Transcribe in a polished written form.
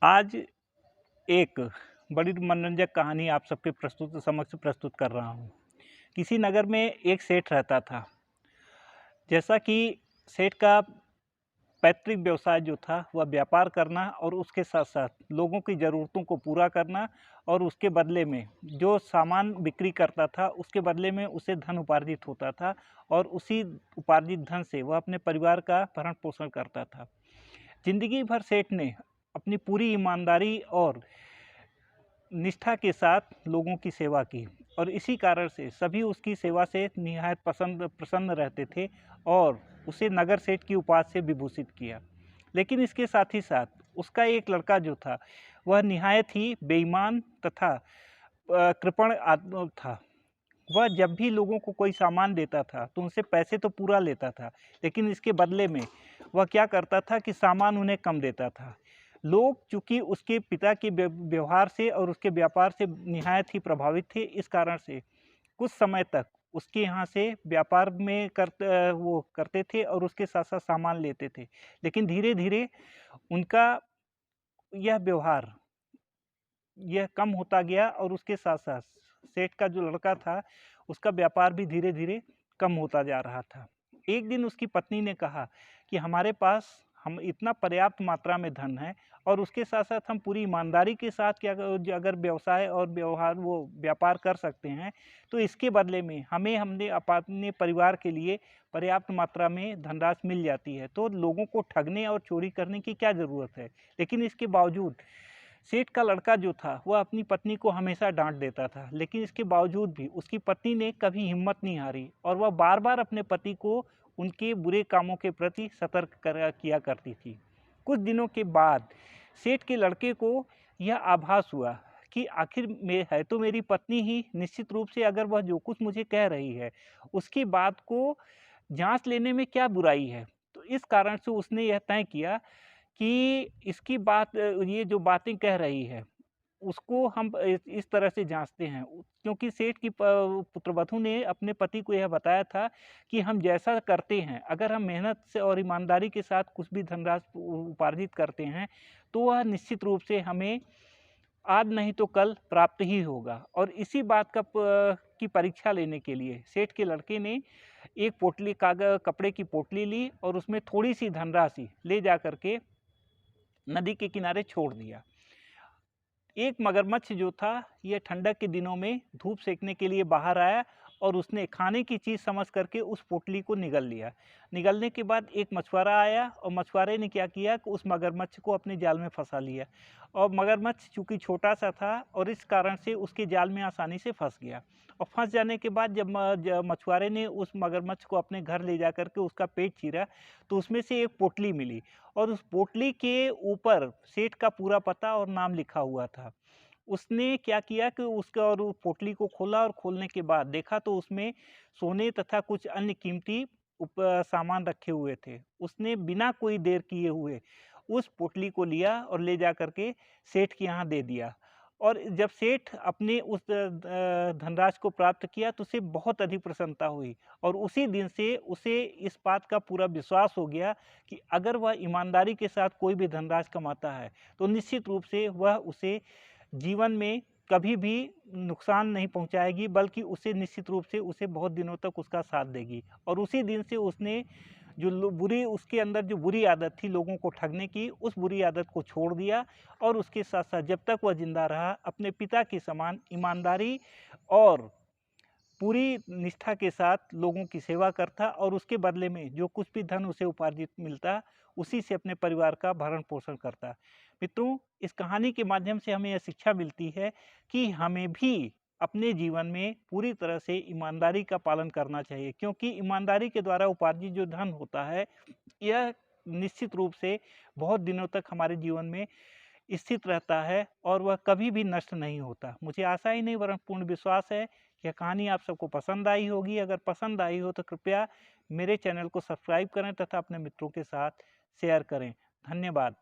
आज एक बड़ी मनोरंजक कहानी आप सबके समक्ष प्रस्तुत कर रहा हूँ। किसी नगर में एक सेठ रहता था। जैसा कि सेठ का पैतृक व्यवसाय जो था वह व्यापार करना और उसके साथ-साथ लोगों की ज़रूरतों को पूरा करना और उसके बदले में जो सामान बिक्री करता था, उसके बदले में उसे धन उपार्जित होता था और उसी उपार्जित धन से वह अपने परिवार का भरण-पोषण करता था। ज़िंदगी भर सेठ ने अपनी पूरी ईमानदारी और निष्ठा के साथ लोगों की सेवा की और इसी कारण से सभी उसकी सेवा से निहायत प्रसन्न रहते थे और उसे नगर सेठ की उपाधि से विभूषित किया। लेकिन इसके साथ ही साथ उसका एक लड़का जो था वह निहायत ही बेईमान तथा कृपण आदमी था। वह जब भी लोगों को कोई सामान देता था तो उनसे पैसे तो पूरा लेता था, लेकिन इसके बदले में वह क्या करता था कि सामान उन्हें कम देता था। लोग चूँकि उसके पिता के व्यवहार से और उसके व्यापार से निहायत ही प्रभावित थे, इस कारण से कुछ समय तक उसके यहाँ से व्यापार में वो करते थे और उसके साथ-साथ सामान लेते थे। लेकिन धीरे-धीरे उनका यह व्यवहार यह कम होता गया और उसके साथ-साथ सेठ का जो लड़का था, उसका व्यापार भी धीरे-धीरे कम होता जा रहा था। एक दिन उसकी पत्नी ने कहा कि हमारे पास हम इतना पर्याप्त मात्रा में धन है और उसके साथ-साथ हम पूरी ईमानदारी के साथ क्या अगर व्यवसाय और व्यापार कर सकते हैं, तो इसके बदले में हमें हमने अपने परिवार के लिए पर्याप्त मात्रा में धनराशि मिल जाती है। तो लोगों को ठगने और चोरी करने की क्या ज़रूरत है? लेकिन इसके बावजूद सेठ का लड़का जो था वह अपनी पत्नी को हमेशा डांट देता था, लेकिन इसके बावजूद भी उसकी पत्नी ने कभी हिम्मत नहीं हारी और वह बार बार अपने पति को उनके बुरे कामों के प्रति किया करती थी। कुछ दिनों के बाद सेठ के लड़के को यह आभास हुआ कि आखिर में है तो मेरी पत्नी ही, निश्चित रूप से अगर वह जो कुछ मुझे कह रही है उसकी बात को जांच लेने में क्या बुराई है। तो इस कारण से उसने यह तय किया कि इसकी ये जो बातें कह रही है, उसको हम इस तरह से जाँचते हैं। क्योंकि सेठ की प पुत्रवधू ने अपने पति को यह बताया था कि हम जैसा करते हैं, अगर हम मेहनत से और ईमानदारी के साथ कुछ भी धनराशि उपार्जित करते हैं, तो वह निश्चित रूप से हमें आज नहीं तो कल प्राप्त ही होगा। और इसी बात की परीक्षा लेने के लिए सेठ के लड़के ने एक कपड़े की पोटली ली और उसमें थोड़ी-सी धनराशि ले जाकर के नदी के किनारे छोड़ दिया। एक मगरमच्छ जो था, ये ठंडक के दिनों में धूप सेकने के लिए बाहर आया और उसने खाने की चीज़ समझ करके उस पोटली को निगल लिया। निगलने के बाद एक मछुआरा आया और मछुआरे ने क्या किया कि उस मगरमच्छ को अपने जाल में फंसा लिया और मगरमच्छ चूँकि छोटा-सा था और इस कारण से उसके जाल में आसानी से फंस गया और फंस जाने के बाद जब मछुआरे ने उस मगरमच्छ को अपने घर ले जाकर के उसका पेट चीरा, तो उसमें से एक पोटली मिली और उस पोटली के ऊपर सेठ का पूरा पता और नाम लिखा हुआ था। उसने क्या किया कि उसका और उस पोटली को खोला और खोलने के बाद देखा तो उसमें सोने तथा कुछ अन्य कीमती सामान रखे हुए थे। उसने बिना कोई देर किए हुए उस पोटली को लिया और ले जा कर के सेठ के यहाँ दे दिया और जब सेठ अपने उस धनराशि को प्राप्त किया तो उसे बहुत अधिक प्रसन्नता हुई और उसी दिन से उसे इस बात का पूरा विश्वास हो गया कि अगर वह ईमानदारी के साथ कोई भी धनराशि कमाता है, तो निश्चित रूप से वह उसे जीवन में कभी भी नुकसान नहीं पहुंचाएगी, बल्कि उसे निश्चित रूप से उसे बहुत दिनों तक उसका साथ देगी। और उसी दिन से उसने उसके अंदर जो बुरी आदत थी लोगों को ठगने की, उस बुरी आदत को छोड़ दिया और उसके साथ-साथ जब तक वह ज़िंदा रहा, अपने पिता के समान ईमानदारी और पूरी निष्ठा के साथ लोगों की सेवा करता और उसके बदले में जो कुछ भी धन उसे उपार्जित मिलता, उसी से अपने परिवार का भरण-पोषण करता। मित्रों, इस कहानी के माध्यम से हमें यह शिक्षा मिलती है कि हमें भी अपने जीवन में पूरी तरह से ईमानदारी का पालन करना चाहिए, क्योंकि ईमानदारी के द्वारा उपार्जित जो धन होता है, यह निश्चित रूप से बहुत दिनों तक हमारे जीवन में स्थित रहता है और वह कभी भी नष्ट नहीं होता। मुझे आशा ही नहीं वरन पूर्ण विश्वास है कि यह कहानी आप सबको पसंद आई होगी। अगर पसंद आई हो तो कृपया मेरे चैनल को सब्सक्राइब करें तथा अपने मित्रों के साथ शेयर करें। धन्यवाद।